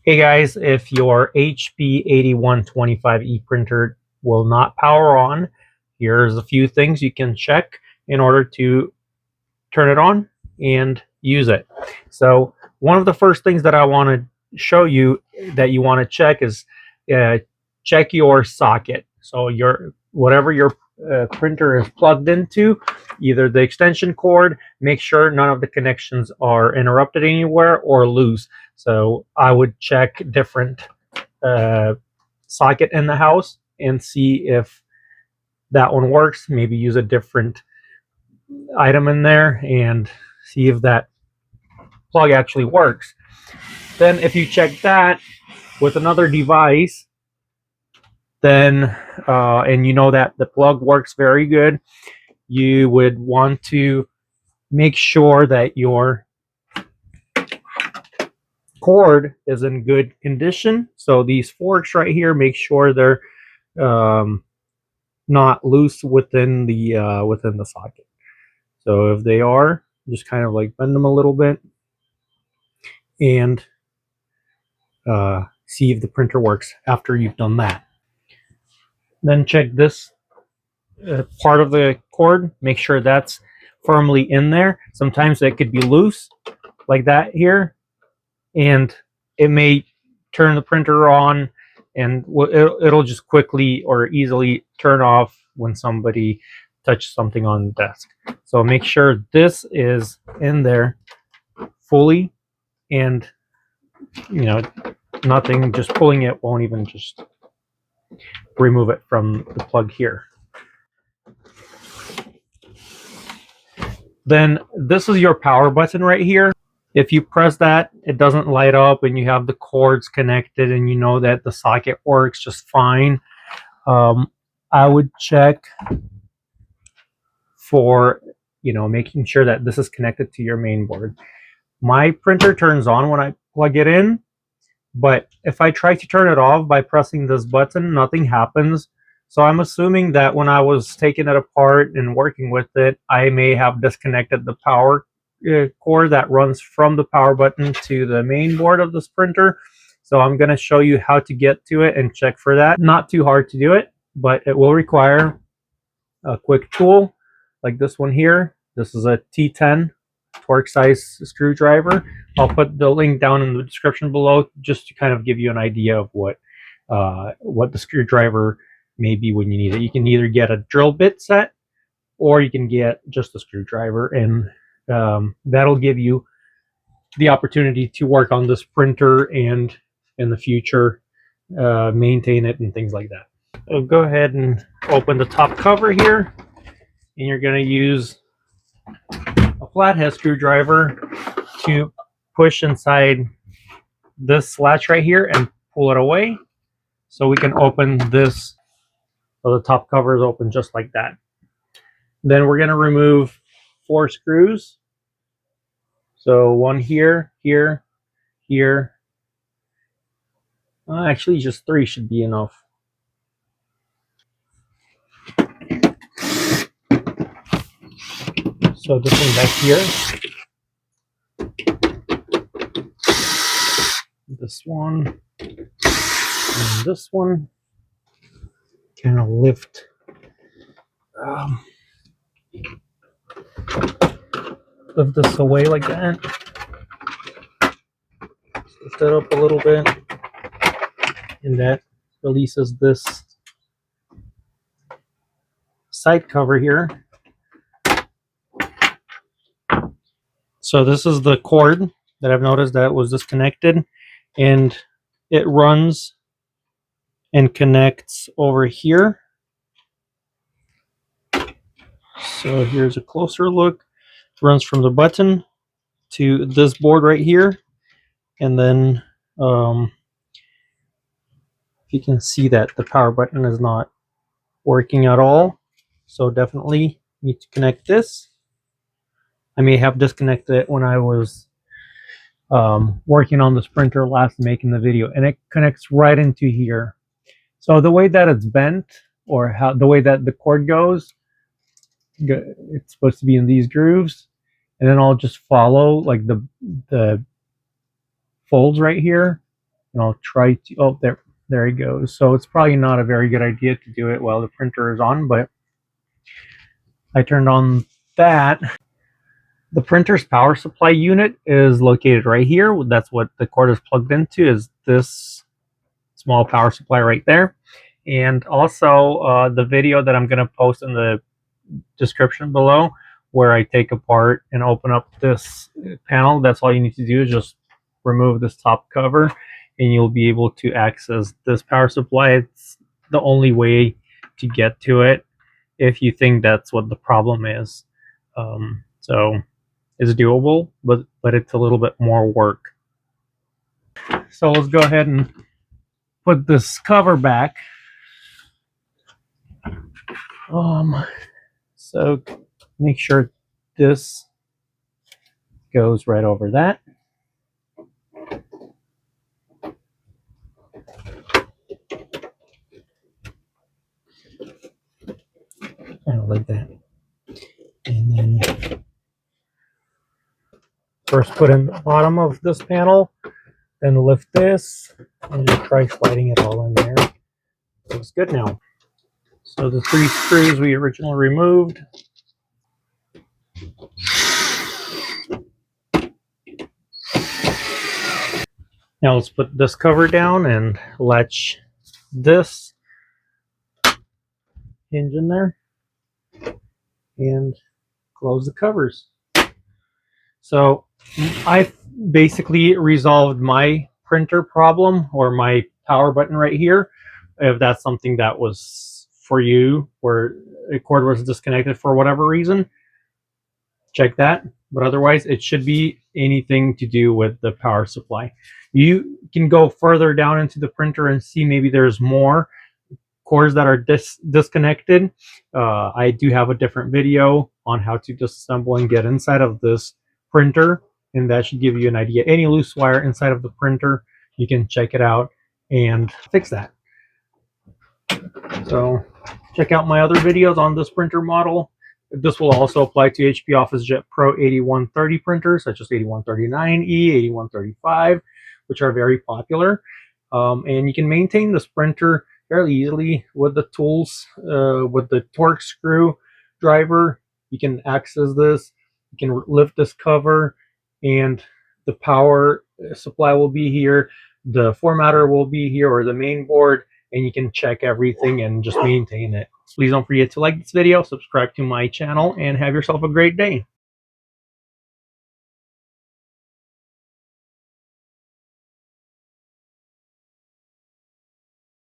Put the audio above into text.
Hey guys, if your HP 8125e printer will not power on, here's a few things you can check in order to turn it on and use it. So one of the first things that I want to show you that you want to check is check your socket. So whatever your printer is plugged into, either the extension cord, make sure none of the connections are interrupted anywhere or loose. So I would check different socket in the house and see if that one works. Maybe use a different item in there and see if that plug actually works. Then if you check that with another device, then and you know that the plug works very good, you would want to make sure that your cord is in good condition. So these forks right here, make sure they're not loose within the socket. So if they are, just kind of like bend them a little bit and see if the printer works after you've done that. Then check this part of the cord, make sure that's firmly in there. Sometimes that could be loose like that here, and it may turn the printer on and it'll just quickly or easily turn off when somebody touches something on the desk. So make sure this is in there fully, and nothing, just pulling it won't even just remove it from the plug here. Then this is your power button right here. If you press that, it doesn't light up and you have the cords connected and you know that the socket works just fine, I would check for making sure that this is connected to your main board. My printer turns on when I plug it in, but if I try to turn it off by pressing this button, nothing happens. So I'm assuming that when I was taking it apart and working with it, I may have disconnected the power cord that runs from the power button to the main board of this printer. So I'm going to show you how to get to it and check for that. Not too hard to do it, but it will require a quick tool like this one here. This is a T10 Torx size screwdriver. I'll put the link down in the description below just to kind of give you an idea of what the screwdriver may be when you need it. You can either get a drill bit set or you can get just a screwdriver, and that'll give you the opportunity to work on this printer and in the future maintain it and things like that. So go ahead and open the top cover here, and you're going to use a flathead screwdriver to push inside this latch right here and pull it away so we can open this. So the top cover is open just like that. Then we're going to remove 4 screws. So one here, here, here. Actually, just 3 should be enough. So this one back here. This one. And this one. Kind of lift this away like that. Lift it up a little bit, and that releases this side cover here. So this is the cord that I've noticed that was disconnected, and it runs and connects over here. So here's a closer look. It runs from the button to this board right here, and then you can see that the power button is not working at all, so definitely need to connect this. I may have disconnected it when I was working on this printer last, making the video, and it connects right into here. So the way that it's bent, or the way that the cord goes, it's supposed to be in these grooves, and then I'll just follow like the folds right here and I'll try to, oh, there he goes. So it's probably not a very good idea to do it while the printer is on, but I turned on that. The printer's power supply unit is located right here. That's what the cord is plugged into, is this small power supply right there. And also the video that I'm going to post in the description below, where I take apart and open up this panel. That's all you need to do, is just remove this top cover and you'll be able to access this power supply. It's the only way to get to it if you think that's what the problem is. So it's doable, but it's a little bit more work. So let's go ahead and put this cover back. So make sure this goes right over that. Like that. And then first put in the bottom of this panel, then lift this and just try sliding it all in there. Looks good now. So the 3 screws we originally removed. Now let's put this cover down and latch this hinge in there and close the covers. So I basically resolved my printer problem, or my power button right here. If that's something that was for you, where a cord was disconnected for whatever reason, check that. But otherwise, it should be anything to do with the power supply. You can go further down into the printer and see maybe there's more cords that are disconnected. I do have a different video on how to disassemble and get inside of this printer, and that should give you an idea. Any loose wire inside of the printer, you can check it out and fix that. So check out my other videos on this printer model. This will also apply to HP OfficeJet Pro 8130 printers, such as 8139e, 8135, which are very popular. And you can maintain this printer fairly easily with the tools. With the Torx screw driver, you can access this. You can lift this cover, and the power supply will be here. The formatter will be here, or the main board, and you can check everything and just maintain it. Please don't forget to like this video, subscribe to my channel, and have yourself a great day.